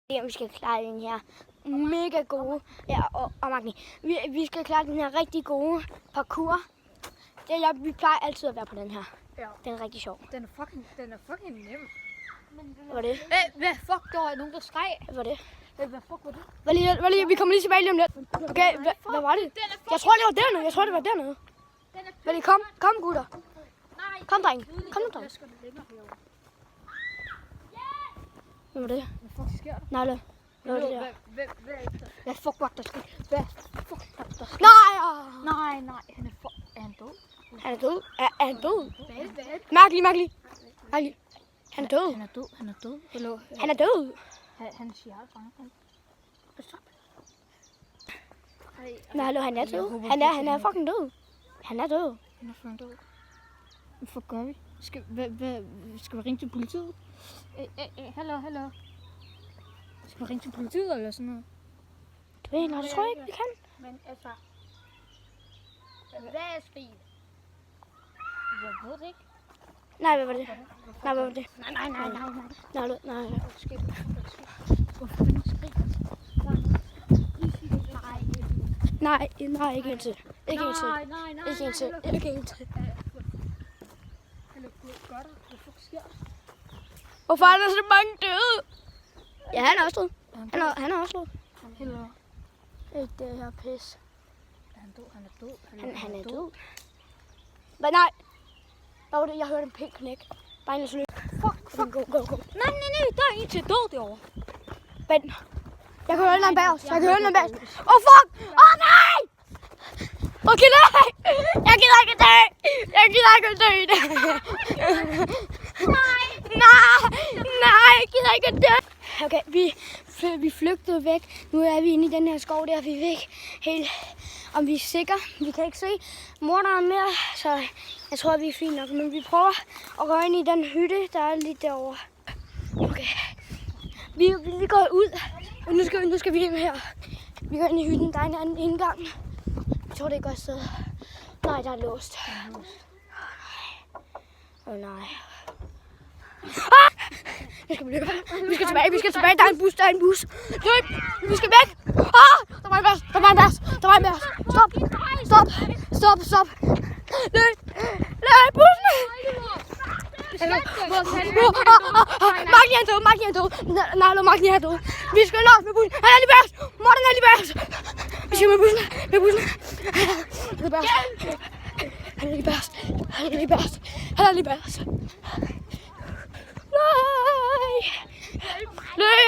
Vi skal klare den her mega gode, ja, og Magni, vi skal klare den her rigtig gode parkour. Vi plejer altid at være på den her. Ja. Den er rigtig sjov. Den er fucking nem. Hvad var det? Hvad fuck, der var nogen, der skreg. Hvad var det? Hvad fuck var det? Var lige, vi kommer lige tilbage lige om lidt. Okay, hvad var det? Jeg tror, det var dernede. Kom gutter. Kom dreng. Kom nu dreng. Hvad var det? Hvad fuck sker der? Nej, hvad var det der? Hvad fuck var der sket? Hvad fuck var der sket? Nej! Nej, er han død? Han er død. Er han død? Hvad? Magli. Han er død. Han er død. Hello. Han er død. Han siger aldrig. Stop. Nej, hallo, han er død. Han er fucking død. Han er død. Han er fucking død. Hvad fuck gør vi? Skal vi ringe til politiet? Hallo. Skal vi ringe til politiet eller sådan noget? Det tror jeg ikke, vi kan. Men altså... Hvad er sket? Jeg ved det ikke. Nej, hvad var det? Nej. Nej. Hvorfor er det skrig? Nej, ikke en til. Ikke en til. Hallo, gør der? Hvad fuck sker der? Hvorfor er der så mange døde? Ja, han er også død. Han er også død. Hallo. Ikke det her pis. Han er død. Han er død. Men nej. Hvad var det? Jeg hørte en pæn knæk. Bare en løb. Fuck. Go. Nej, der er en til død derovre. Vent. Jeg kan høre den bag os. Åh, fuck! Åh, nej! Okay, nej! Jeg gider ikke dø! Nej, jeg gider ikke dø! Okay, vi flygtede væk. Nu er vi inde i den her skov, der er vi væk. Helt, om vi er sikre. Vi kan ikke se morderen mere, så jeg tror, vi er fine nok. Men vi prøver at gå ind i den hytte, der er lige derovre. Okay. Vi går ud. Og nu skal vi ind her. Vi går ind i hytten. Der er en anden indgang. Jeg tror, det er et godt sted. Nej, der er låst. Åh nej. Ah! Vi skal tilbage. Der er en bus. Løb! Vi skal væk! Ah! Der var en bærs. Stop! Løb! Bussen! Magni er død. Magni er død. Vi skal nok med bussen. Han er lige bærs. Morten er lige bærs. Vi skal med bussen. Han er lige bærs. Nej. Løb.